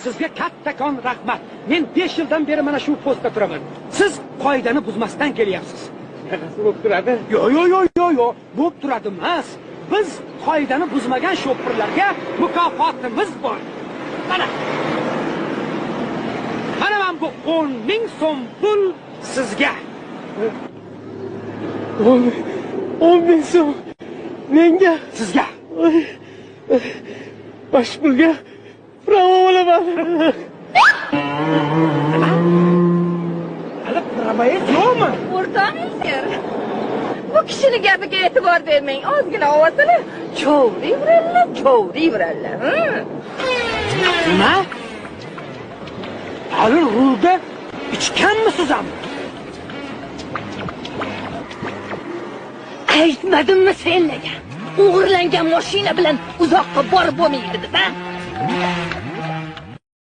Sizga kattakon rahmat. Men 5 yildan beri mana shu postda turaman. Siz qoidani buzmasdan kelyapsiz. Qanaqasi bo'lib turadi? Yo'q, bo'lib turadi emas. Biz qoidani buzmagan shofirlarga mukofotimiz bor. Mana bu 10,000 so'm pul sizga. 10,000 so'm menga, sizga. Bosh pulga bravo olaman. Hali promoyet yo'qmi? O'rtog'inglar. Bu kishining gapiga e'tibor bermang. Ozgina ovozini cho'vdiyveradilar. Nima? Hali rulda ichganmisiz ham? Aytmadimmi senlarga? O'g'irlangan mashina bilan uzoqqa borib bo'lmaydi deb, ha?